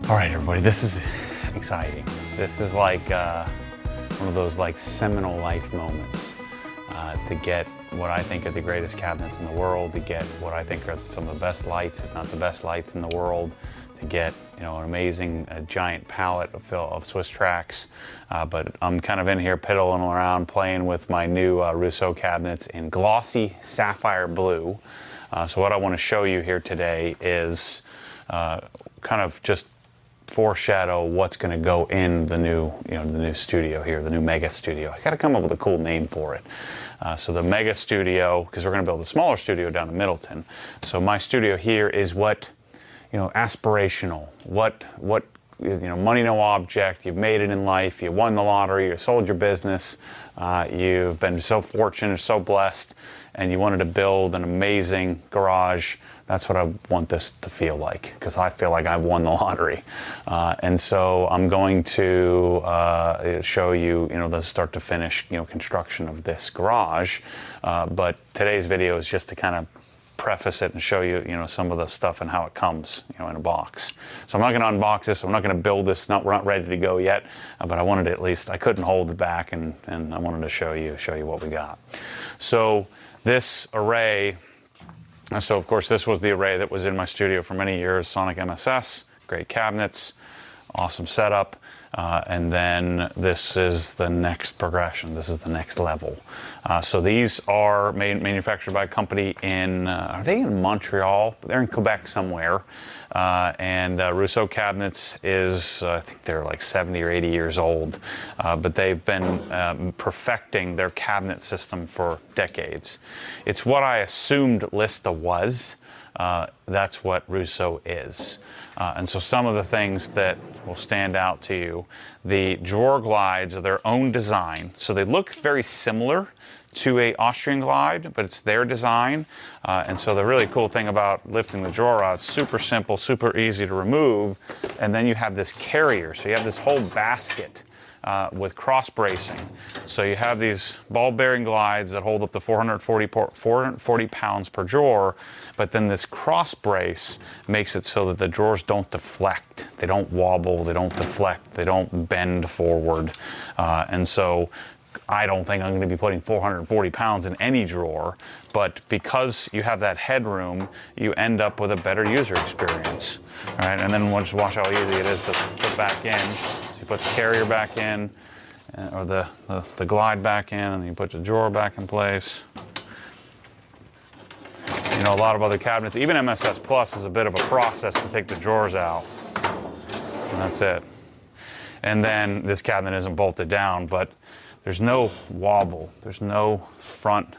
All right, everybody, this is exciting. This is like one of those like seminal life moments to get what I think are the greatest cabinets in the world, to get what I think are some of the best lights, if not the best lights in the world, to get an amazing giant palette of SwissTrax. But I'm kind of in here piddling around playing with my new Rousseau cabinets in glossy sapphire blue. So what I want to show you here today is kind of just foreshadow what's going to go in the new, the new studio here, the new Mega Studio. I got to come up with a cool name for it. So the Mega Studio, because we're going to build a smaller studio down in Middleton. So my studio here is what, aspirational. What money no object. You've made it in life. You won the lottery. You sold your business. You've been so fortunate, so blessed, and you wanted to build an amazing garage. That's what I want this to feel like, because I feel like I won the lottery. And so I'm going to show you, the start to finish, construction of this garage. But today's video is just to kind of preface it and show you, some of the stuff and how it comes, in a box. So I'm not going to unbox this. I'm not going to build this. We're not ready to go yet. But I wanted to at least, I couldn't hold it back, and I wanted to show you what we got. So this array. So of course this was the array that was in my studio for many years, Sonic MSS, great cabinets, awesome setup, and then this is the next progression, this is the next level. So these are manufactured by a company in, are they in Montreal? They're in Quebec somewhere, and Rousseau Cabinets is, I think they're like 70 or 80 years old, but they've been perfecting their cabinet system for decades. It's what I assumed Lista was. That's what Rousseau is. And so some of the things that will stand out to you, the drawer glides are their own design. So they look very similar to a Austrian glide, but it's their design. And so the really cool thing about lifting the drawer out, it's super simple, super easy to remove. And then you have this carrier. So you have this whole basket with cross bracing. So you have these ball bearing glides that hold up to 440 pounds per drawer, but then this cross brace makes it so that the drawers don't deflect. They don't wobble, they don't deflect, they don't bend forward. And so I don't think I'm going to be putting 440 pounds in any drawer, but because you have that headroom, you end up with a better user experience. All right, and then watch how easy it is to put back in. So you put the carrier back in, or the glide back in, and then you put the drawer back in place. A lot of other cabinets, even MSS Plus, is a bit of a process to take the drawers out. And that's it. And then this cabinet isn't bolted down, but there's no wobble. There's no front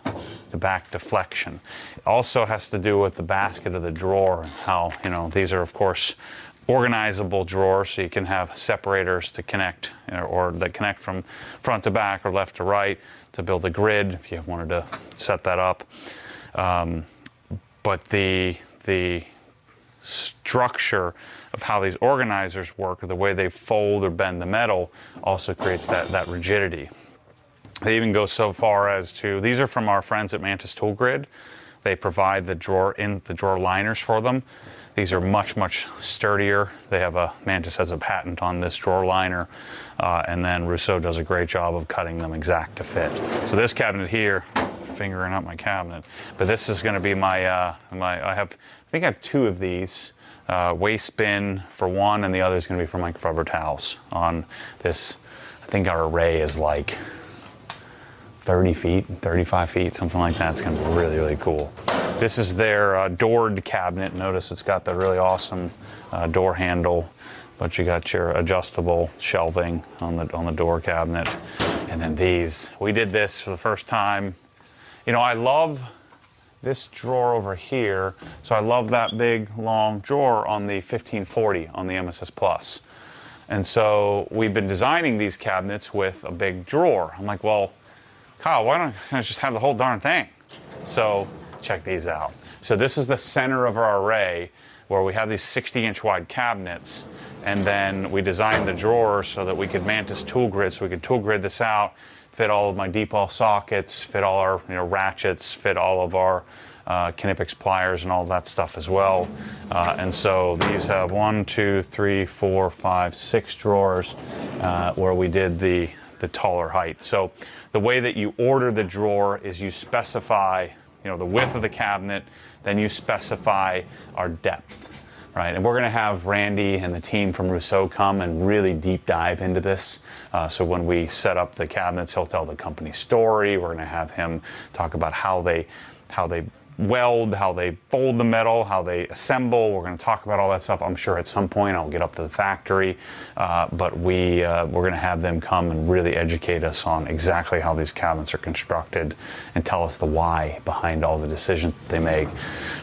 to back deflection. It also has to do with the basket of the drawer and how, these are, of course, organizable drawers, so you can have separators to connect, or that connect from front to back or left to right to build a grid if you wanted to set that up. But the structure of how these organizers work, or the way they fold or bend the metal, also creates that rigidity. They even go so far as to, these are from our friends at Mantis Tool Grid. They provide the drawer liners for them. These are much, much sturdier. They have Mantis has a patent on this drawer liner, and then Rousseau does a great job of cutting them exact to fit. So this cabinet here, fingering up my cabinet, but this is going to be my, I think I have two of these. Waste bin for one, and the other is going to be for microfiber towels on this. I think our array is like 30 feet, 35 feet, something like that. It's going to be really, really cool. This is their doored cabinet. Notice it's got the really awesome door handle, but you got your adjustable shelving on the door cabinet. And then these, we did this for the first time. I love this drawer over here. So I love that big, long drawer on the 1540 on the MSS Plus. And so we've been designing these cabinets with a big drawer. I'm like, well, Kyle, why don't I just have the whole darn thing? So check these out. So this is the center of our array, where we have these 60-inch wide cabinets, and then we designed the drawers so that we could Mantis tool grid, so we could tool grid this out, fit all of my deep wall sockets, fit all our ratchets, fit all of our Knipex pliers and all that stuff as well. And so these have 1, 2, 3, 4, 5, 6 drawers where we did the taller height. So the way that you order the drawer is you specify, you know, the width of the cabinet, then you specify our depth, right? And we're going to have Randy and the team from Rousseau come and really deep dive into this. So when we set up the cabinets, he'll tell the company story. We're going to have him talk about how they weld, how they fold the metal, how they assemble. We're going to talk about all that stuff. I'm sure at some point I'll get up to the factory, but we're going to have them come and really educate us on exactly how these cabinets are constructed and tell us the why behind all the decisions they make.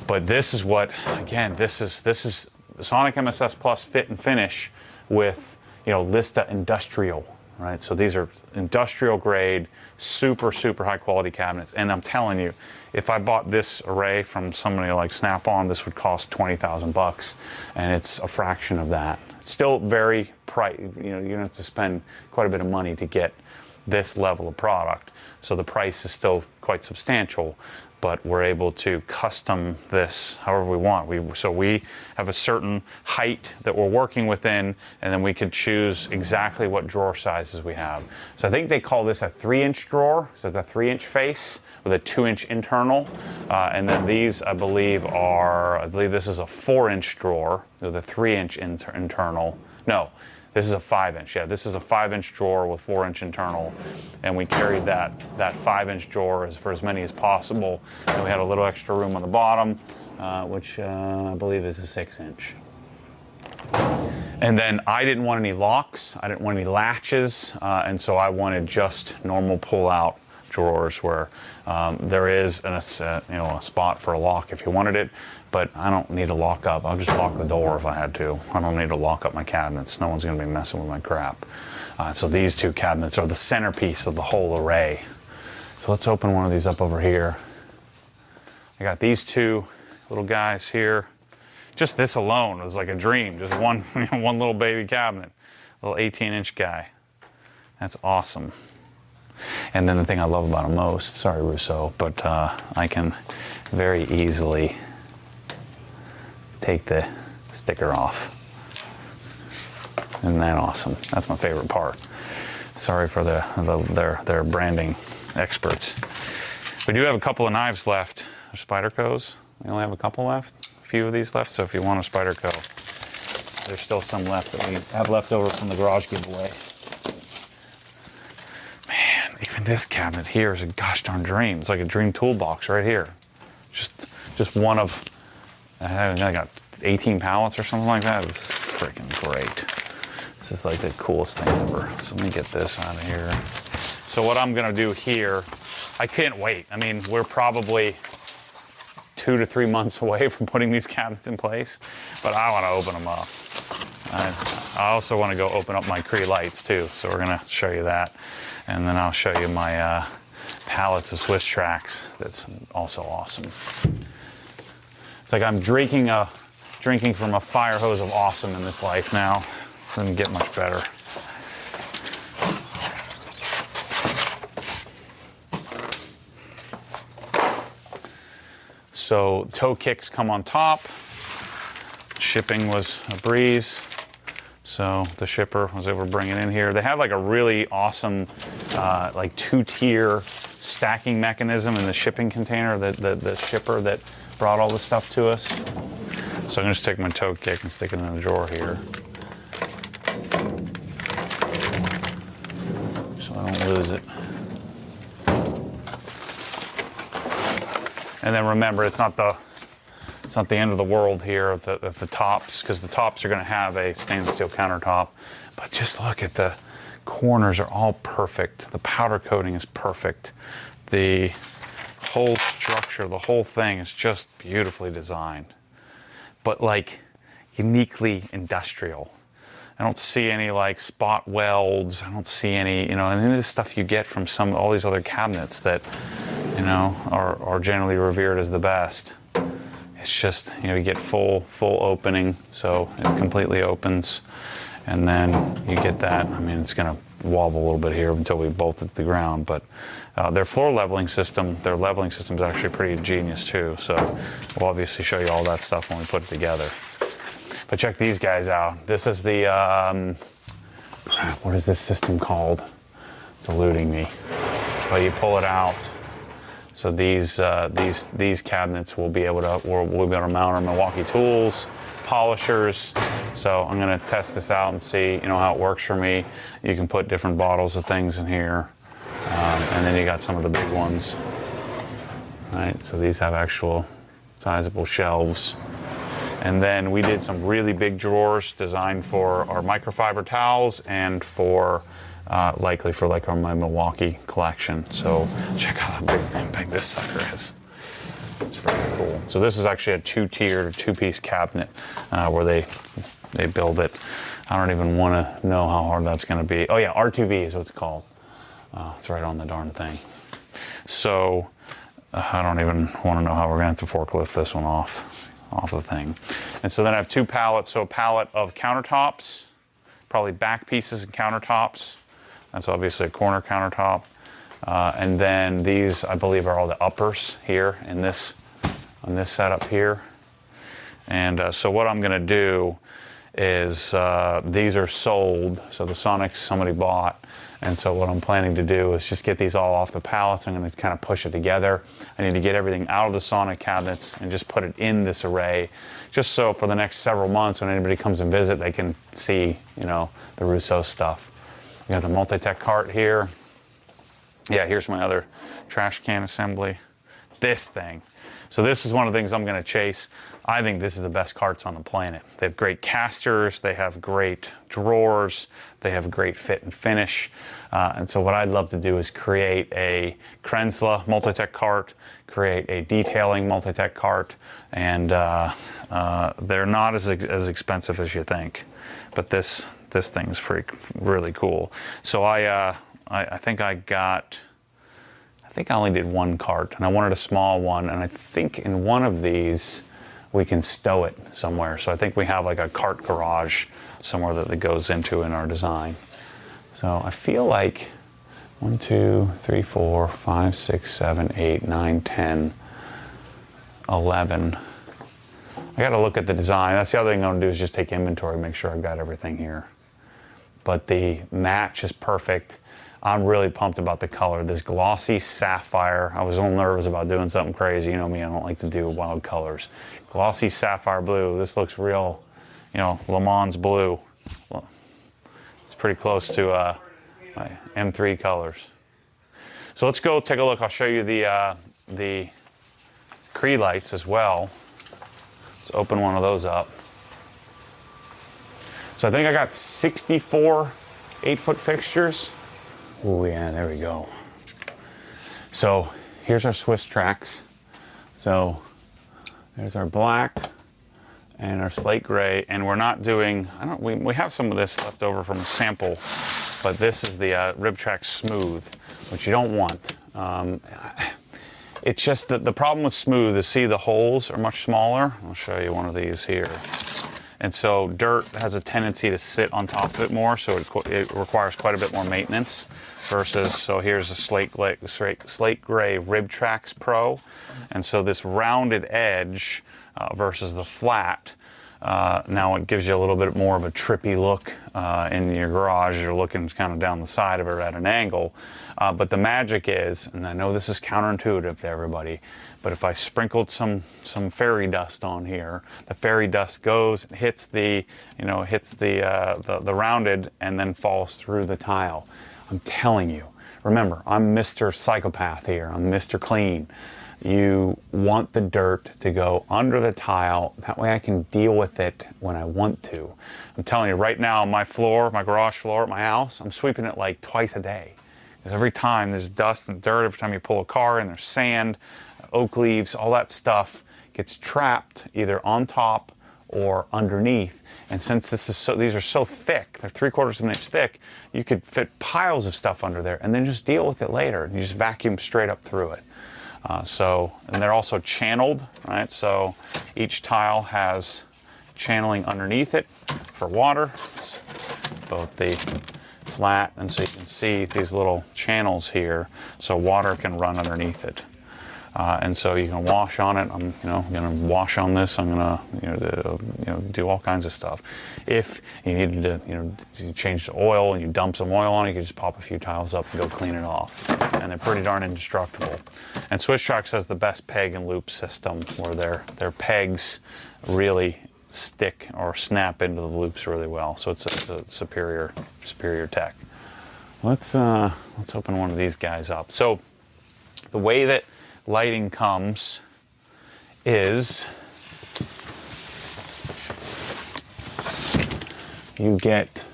But this is what, again, this is Sonic MSS Plus fit and finish with, you know, Lista Industrial. Right, so these are industrial grade, super high quality cabinets. And I'm telling you, if I bought this array from somebody like Snap-on, this would cost $20,000, and it's a fraction of that. Still very you know, you're gonna have to spend quite a bit of money to get this level of product. So the price is still quite substantial, but we're able to custom this however we want. So we have a certain height that we're working within, and then we could choose exactly what drawer sizes we have. So I think they call this a 3-inch drawer. So it's a 3-inch face with a 2-inch internal. And then these, I believe this is a 4-inch drawer with a 3-inch internal. No. This is a 5-inch. Yeah, this is a 5-inch drawer with 4-inch internal, and we carried that 5-inch drawer for as many as possible. And we had a little extra room on the bottom, which I believe is a 6-inch. And then I didn't want any locks. I didn't want any latches, and so I wanted just normal pull-out drawers where there is a spot for a lock if you wanted it, but I don't need to lock up. I'll just lock the door if I had to. I don't need to lock up my cabinets. No one's going to be messing with my crap. So these two cabinets are the centerpiece of the whole array. So let's open one of these up over here. I got these two little guys here. Just this alone was like a dream. Just one, one little baby cabinet, little 18-inch guy. That's awesome. And then the thing I love about them most, sorry Rousseau, but I can very easily take the sticker off. Isn't that awesome? That's my favorite part. Sorry for their branding experts. We do have a couple of knives left. They're Spydercos. We only have a couple left, a few of these left, so if you want a Spyderco, there's still some left that we have left over from the garage giveaway. Even this cabinet here is a gosh darn dream. It's like a dream toolbox right here. Just one of, I got 18 pallets or something like that. This is freaking great. This is like the coolest thing ever. So let me get this out of here. So what I'm gonna do here, I can't wait. I mean, we're probably 2 to 3 months away from putting these cabinets in place, but I wanna open them up. I also wanna go open up my Cree lights too, so we're gonna show you that. And then I'll show you my pallets of SwissTrax. That's also awesome. It's like I'm drinking from a fire hose of awesome in this life now. It doesn't get much better. So toe kicks come on top. Shipping was a breeze. So the shipper was able to bring it in here. They had like a really awesome, like 2-tier stacking mechanism in the shipping container, the shipper that brought all the stuff to us. So I'm gonna just take my toe kick and stick it in the drawer here. So I don't lose it. And then remember, it's not the end of the world here at the tops, because the tops are going to have a stainless steel countertop. But just look at the corners are all perfect. The powder coating is perfect. The whole structure, the whole thing is just beautifully designed, but like uniquely industrial. I don't see any like spot welds. I don't see any, and this stuff you get from all these other cabinets that, are generally revered as the best. It's just, you get full opening, so it completely opens, and then you get that. I mean, it's gonna wobble a little bit here until we bolt it to the ground. But their floor leveling system, is actually pretty ingenious too. So we'll obviously show you all that stuff when we put it together. But check these guys out. This is the, what is this system called? It's eluding me. But you pull it out. So these cabinets will be able to mount our Milwaukee tools, polishers. So I'm gonna test this out and see, how it works for me. You can put different bottles of things in here. And then you got some of the big ones. Right, so these have actual sizable shelves. And then we did some really big drawers designed for our microfiber towels and for likely for like my Milwaukee collection. So check out how big this sucker is. It's very cool. So this is actually a two-tiered, two-piece cabinet where they build it. I don't even want to know how hard that's going to be. Oh yeah, R2V is what it's called. It's right on the darn thing. So I don't even want to know how we're going to have to forklift this one off the thing. And so then I have two pallets. So a pallet of countertops, probably back pieces and countertops. That's obviously a corner countertop. And then these, I believe, are all the uppers here on this setup here. And so what I'm going to do is these are sold. So the Sonics somebody bought. And so what I'm planning to do is just get these all off the pallets. I'm going to kind of push it together. I need to get everything out of the Sonic cabinets and just put it in this array, just so for the next several months when anybody comes and visit, they can see, the Rousseau stuff. We got the Multi-Tech cart here. Yeah, here's my other trash can assembly. This thing. So this is one of the things I'm going to chase. I think this is the best carts on the planet. They have great casters, they have great drawers, they have great fit and finish. And so what I'd love to do is create a Krensla Multi-Tech cart, create a detailing Multi-Tech cart, and they're not as expensive as you think. But this thing is really cool. So I think I only did one cart, and I wanted a small one, and I think in one of these we can stow it somewhere. So I think we have like a cart garage somewhere that it goes into in our design. So I feel like 1, 2, 3, 4, 5, 6, 7, 8, 9, 10, 11. I got to look at the design. That's the other thing I'm going to do is just take inventory, make sure I've got everything here. But the match is perfect. I'm really pumped about the color. This glossy sapphire. I was a little nervous about doing something crazy. You know me, I don't like to do wild colors. Glossy sapphire blue. This looks real, Le Mans blue. Well, it's pretty close to my M3 colors. So let's go take a look. I'll show you the Cree lights as well. Let's open one of those up. So I think I got 64 8-foot fixtures. Oh yeah, there we go. So here's our SwissTrax. So there's our black and our slate gray, and we're not doing, we have some of this left over from a sample, but this is the RibTrax Smooth, which you don't want. It's just that the problem with Smooth is, see, the holes are much smaller. I'll show you one of these here. And so dirt has a tendency to sit on top of it more, so it requires quite a bit more maintenance versus, so here's a slate gray RibTrax Pro. And so this rounded edge versus the flat, now it gives you a little bit more of a trippy look in your garage. You're looking kind of down the side of it at an angle. But the magic is, and I know this is counterintuitive to everybody, but if I sprinkled some fairy dust on here, the fairy dust goes, hits the rounded, and then falls through the tile. I'm telling you. Remember, I'm Mr. Psychopath here. I'm Mr. Clean. You want the dirt to go under the tile. That way I can deal with it when I want to. I'm telling you, right now, my garage floor at my house, I'm sweeping it like twice a day. Because every time there's dust and dirt, every time you pull a car in, there's sand, oak leaves, all that stuff gets trapped either on top or underneath. And since these are so thick, they're 3/4 of an inch thick, you could fit piles of stuff under there and then just deal with it later. You just vacuum straight up through it. And they're also channeled, right? So each tile has channeling underneath it for water. Both the flat, and so you can see these little channels here, so water can run underneath it. And so you can wash on it. I'm going to wash on this. I'm going to do all kinds of stuff. If you needed to change the oil and you dump some oil on it, you can just pop a few tiles up and go clean it off. And they're pretty darn indestructible. And SwissTrax has the best peg and loop system, where their pegs really stick or snap into the loops really well. So it's a superior tech. Let's open one of these guys up. So the way that lighting comes is you get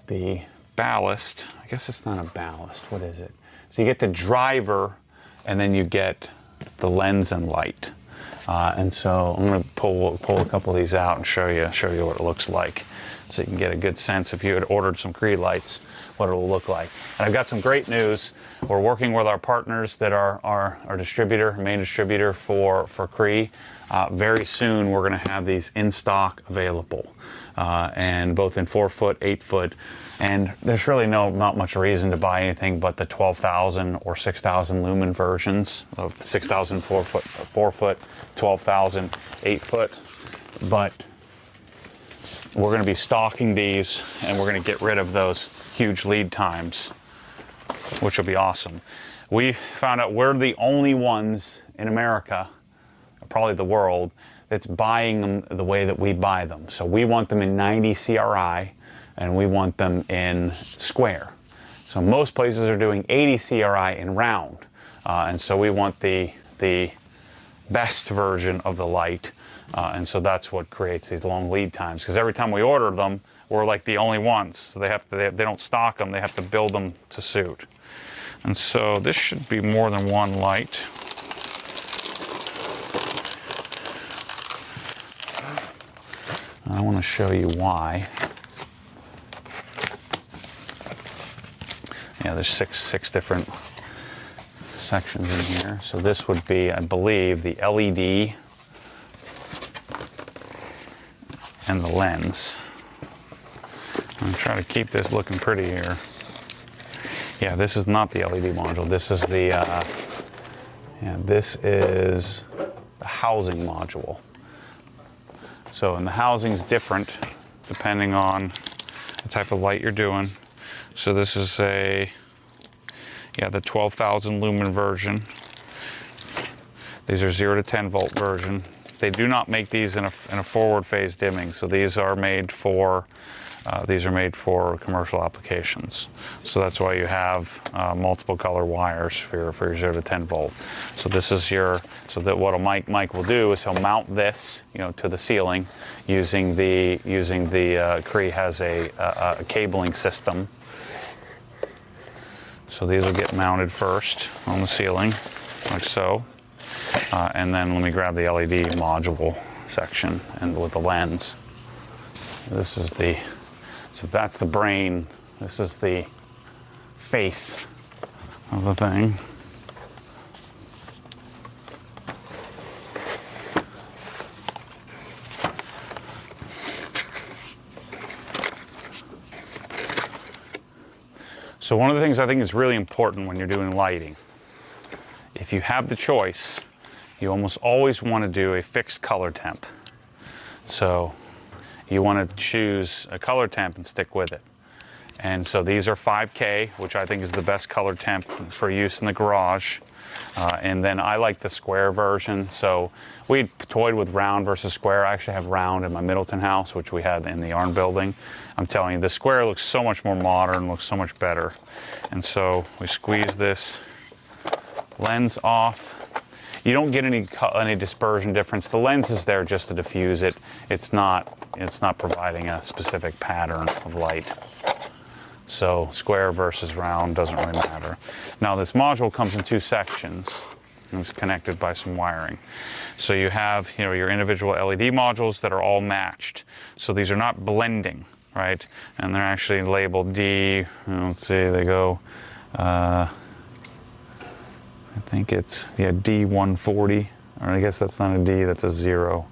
the ballast. I guess it's not a ballast. What is it? So you get the driver, and then you get the lens and light. And so I'm going to pull a couple of these out and show you what it looks like, so you can get a good sense, if you had ordered some Cree lights, what it will look like. And I've got some great news. We're working with our partners that are our distributor, main distributor for Cree. Very soon we're going to have these in stock available, and both in 4-foot, 8-foot. And there's really not much reason to buy anything but the 12,000 or 6,000 lumen versions of 6,000 4-foot, 12,000 8-foot. But we're going to be stocking these, and we're going to get rid of those huge lead times, which will be awesome. We found out we're the only ones in America, probably the world, that's buying them the way that we buy them. So we want them in 90 CRI, and we want them in square. So most places are doing 80 CRI in round, and so we want the best version of the light. And so that's what creates these long lead times, because every time we order them, we're like the only ones. So they don't stock them, they have to build them to suit. And so this should be more than one light. I want to show you why. Yeah, there's six different sections in here. So this would be, I believe, the LED and the lens. I'm going to try to keep this looking pretty here. Yeah, this is not the LED module. This is the housing module. So, and the housing's different depending on the type of light you're doing. So this is the 12,000 lumen version. These are 0 to 10 volt version. They do not make these in a forward phase dimming, so these are made for commercial applications. So that's why you have multiple color wires for your 0 to 10 volt. So this is what Mike will do is he'll mount this, to the ceiling using the Cree has a cabling system. So these will get mounted first on the ceiling, like so. And then let me grab the LED module section and with the lens. So that's the brain. This is the face of the thing. So one of the things I think is really important when you're doing lighting, if you have the choice, you almost always want to do a fixed color temp. So you want to choose a color temp and stick with it. And so these are 5K, which I think is the best color temp for use in the garage. And then I like the square version. So we toyed with round versus square. I actually have round in my Middleton house, which we had in the Yarn building. I'm telling you, the square looks so much more modern, looks so much better. And so we squeeze this lens off. You don't get any dispersion difference. The lens is there just to diffuse it. It's not providing a specific pattern of light. So square versus round doesn't really matter. Now this module comes in 2 sections and it's connected by some wiring. So you have your individual LED modules that are all matched. So these are not blending, right? And they're actually labeled D. Let's see, they go. I think it's D140, or I guess that's not a D, that's a 0.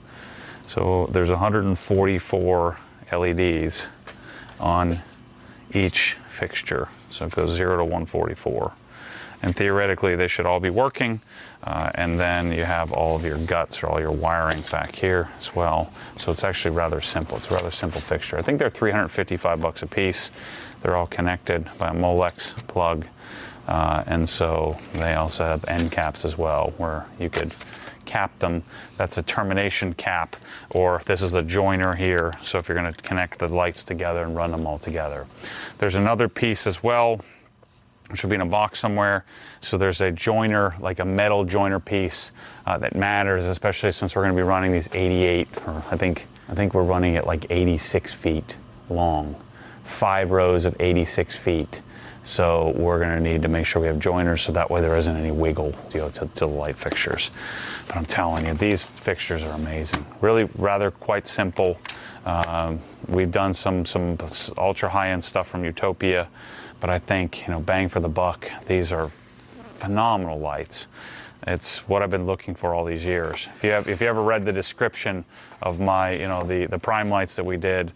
So there's 144 LEDs on each fixture. So it goes 0 to 144. And theoretically, they should all be working. And then you have all of your guts or all your wiring back here as well. So it's actually rather simple. It's a rather simple fixture. I think they're 355 bucks a piece. They're all connected by a Molex plug. And so they also have end caps as well, where you could cap them. That's a termination cap, or this is a joiner here. So if you're going to connect the lights together and run them all together. There's another piece as well, which should be in a box somewhere. So there's a joiner, like a metal joiner piece that matters, especially since we're going to be running these 88, or I think we're running it like 86 feet long, 5 rows of 86 feet. So we're going to need to make sure we have joiners so that way there isn't any wiggle, you know, to the light fixtures. But I'm telling you, these fixtures are amazing. Really rather quite simple. We've done some ultra high-end stuff from Utopia, but I think, you know, bang for the buck, these are phenomenal lights. It's what I've been looking for all these years. If you ever read the description of my, you know, the prime lights that we did,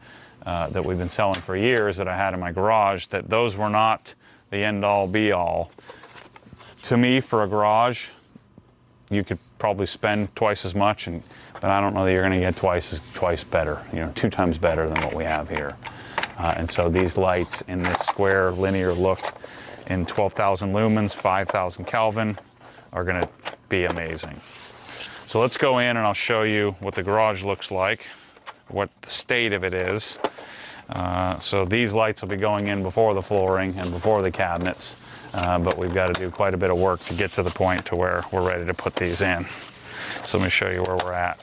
that we've been selling for years that I had in my garage, that those were not the end-all be-all. To me, for a garage, you could probably spend twice as much, but I don't know that you're going to get twice better, you know, 2 times better than what we have here. And so these lights in this square linear look in 12,000 lumens, 5,000 Kelvin are going to be amazing. So let's go in and I'll show you what the garage looks like, what the state of it is. So these lights will be going in before the flooring and before the cabinets, but we've got to do quite a bit of work to get to the point to where we're ready to put these in. So let me show you where we're at.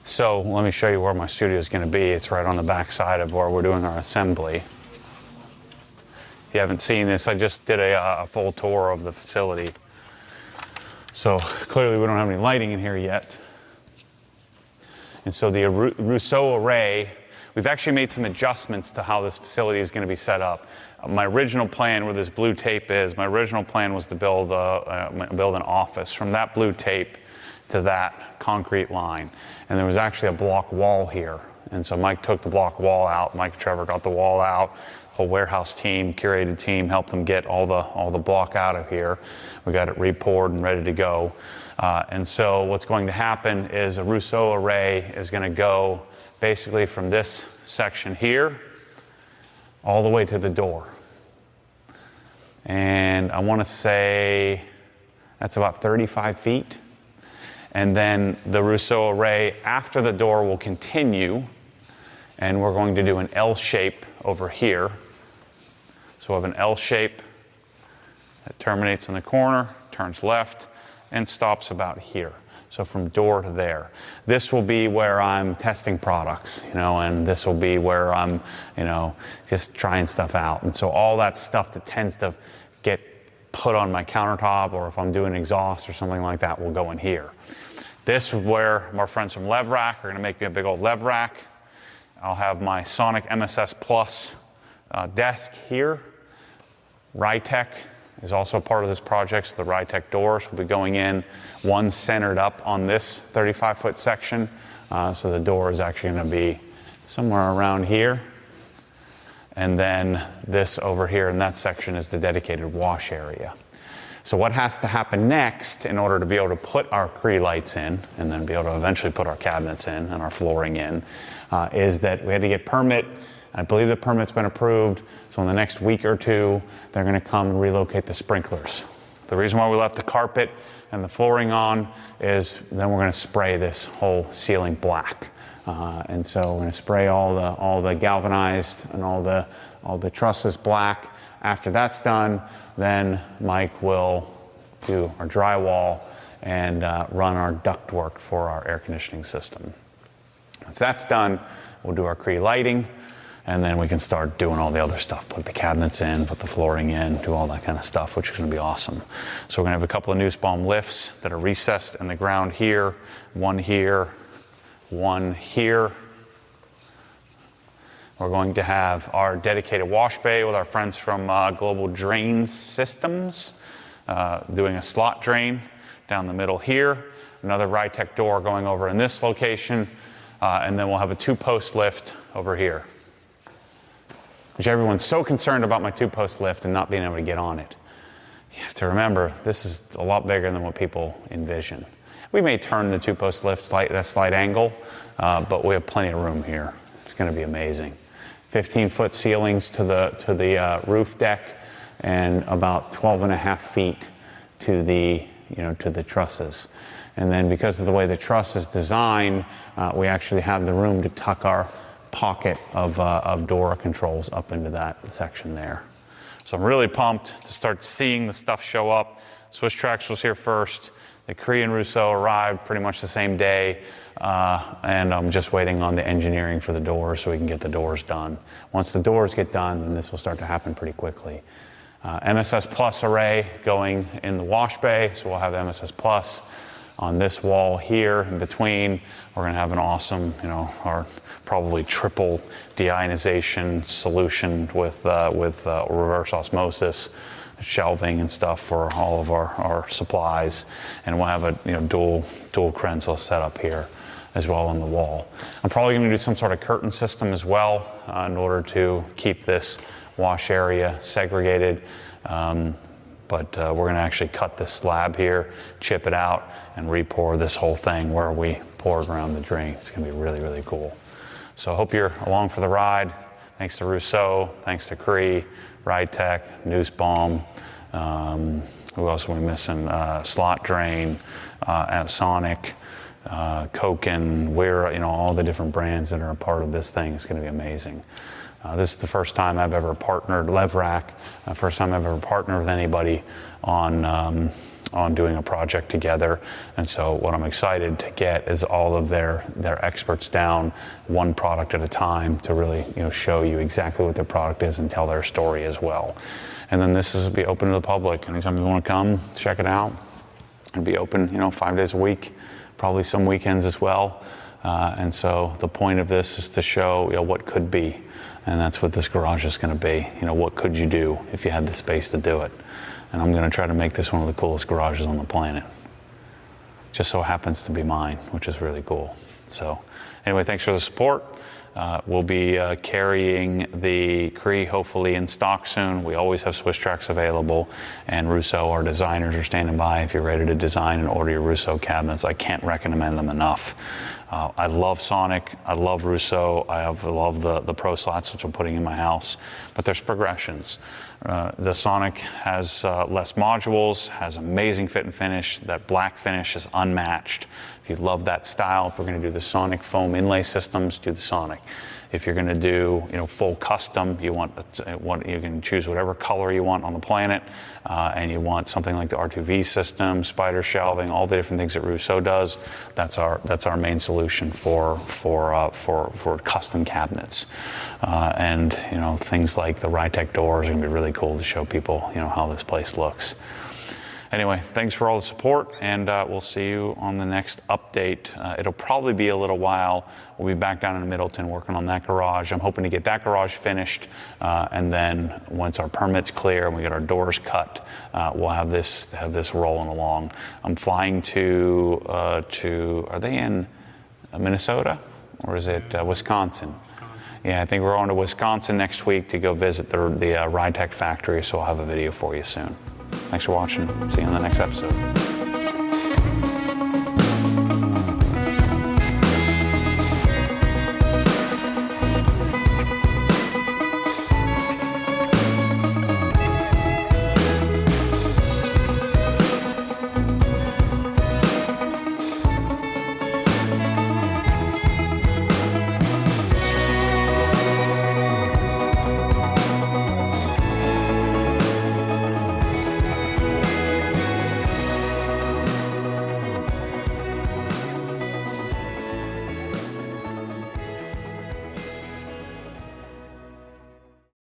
So let me show you where my studio is going to be. It's right on the back side of where we're doing our assembly. If you haven't seen this, I just did a full tour of the facility. So clearly we don't have any lighting in here yet. And so the Rousseau array, we've actually made some adjustments to how this facility is going to be set up. My original plan, where this blue tape is, my original plan was to build an office from that blue tape to that concrete line. And there was actually a block wall here. And so Mike took the block wall out. Mike and Trevor got the wall out. The whole warehouse team, curated team, helped them get all the block out of here. We got it re-poured and ready to go. And so what's going to happen is a Rousseau array is going to go basically from this section here all the way to the door. And I want to say that's about 35 feet. And then the Rousseau array after the door will continue, and we're going to do an L shape over here. So we have an L shape that terminates in the corner, turns left, and stops about here. So from door to there. This will be where I'm testing products, you know, and this will be where I'm, you know, just trying stuff out. And so all that stuff that tends to get put on my countertop, or if I'm doing exhaust or something like that, will go in here. This is where my friends from Lev Rack are going to make me a big old Lev Rack. I'll have my Sonic MSS Plus desk here. Rytec is also part of this project, so the Rytec doors will be going in, one centered up on this 35-foot section. So the door is actually going to be somewhere around here. And then this over here in that section is the dedicated wash area. So what has to happen next in order to be able to put our Cree lights in, and then be able to eventually put our cabinets in and our flooring in, is that we had to get permit. I believe the permit's been approved, so in the next week or 2, they're going to come and relocate the sprinklers. The reason why we left the carpet and the flooring on is then we're going to spray this whole ceiling black. And so we're going to spray all the galvanized and all the trusses black. After that's done, then Mike will do our drywall and run our ductwork for our air conditioning system. Once that's done, we'll do our Cree lighting, and then we can start doing all the other stuff. Put the cabinets in, put the flooring in, do all that kind of stuff, which is going to be awesome. So we're going to have a couple of Nussbaum lifts that are recessed in the ground here, one here, one here. We're going to have our dedicated wash bay with our friends from Global Drain Systems doing a slot drain down the middle here. Another Rytec door going over in this location. And then we'll have a 2-post lift over here. which everyone's so concerned about my two-post lift and not being able to get on it. You have to remember, this is a lot bigger than what people envision. We may turn the two-post lift at a slight angle, but we have plenty of room here. It's going to be amazing. 15-foot ceilings to the roof deck, and about 12.5 feet to the trusses. And then because of the way the truss is designed, we actually have the room to tuck our pocket of door controls up into that section there. So I'm really pumped to start seeing the stuff show up. SwissTrax was here first. The Cree and Rousseau arrived pretty much the same day, and I'm just waiting on the engineering for the doors so we can get the doors done. Once the doors get done, then this will start to happen pretty quickly. MSS Plus array going in the wash bay, so we'll have MSS Plus on this wall here in between. We're going to have an awesome, our probably triple deionization solution with reverse osmosis, shelving and stuff for all of our supplies, and we'll have a dual Krenzel set up here as well on the wall. I'm probably going to do some sort of curtain system as well in order to keep this wash area segregated. But we're going to actually cut this slab here, chip it out, and re-pour this whole thing where we pour it around the drain. It's going to be really, really cool. So I hope you're along for the ride. Thanks to Rousseau, thanks to Cree, Ride Tech, Nussbaum. Who else are we missing? Slot Drain, Sonic, Koken, Wera, all the different brands that are a part of this thing. It's going to be amazing. This is the first time I've ever partnered, Levrack, first time I've ever partnered with anybody on doing a project together. And so what I'm excited to get is all of their experts down one product at a time to really show you exactly what their product is and tell their story as well. And then this will be open to the public. Anytime you want to come, check it out. It'll be open 5 days a week, probably some weekends as well. And so the point of this is to show what could be. And that's what this garage is going to be. What could you do if you had the space to do it? And I'm going to try to make this one of the coolest garages on the planet. Just so happens to be mine, which is really cool. So anyway, thanks for the support. We'll be carrying the Cree hopefully in stock soon. We always have SwissTrax available, and Rousseau, our designers, are standing by if you're ready to design and order your Rousseau cabinets. I can't recommend them enough. I love Sonic, I love Rousseau, I love the Pro Slots, which I'm putting in my house, but there's progressions. The Sonic has less modules, has amazing fit and finish. That black finish is unmatched. If you love that style, if we're going to do the Sonic foam inlay systems, do the Sonic. If you're going to do full custom, you can choose whatever color you want on the planet, and you want something like the R2V system, spider shelving, all the different things that Rousseau does. That's our main solution for custom cabinets, and things like the Rytec doors are going to be really cool to show people how this place looks. Anyway, thanks for all the support, and we'll see you on the next update. It'll probably be a little while. We'll be back down in Middleton working on that garage. I'm hoping to get that garage finished, and then once our permit's clear and we get our doors cut, we'll have this rolling along. I'm flying to are they in Minnesota or is it Wisconsin? Yeah, I think we're going to Wisconsin next week to go visit the Rytec factory, so I'll have a video for you soon. Thanks for watching. See you on the next episode.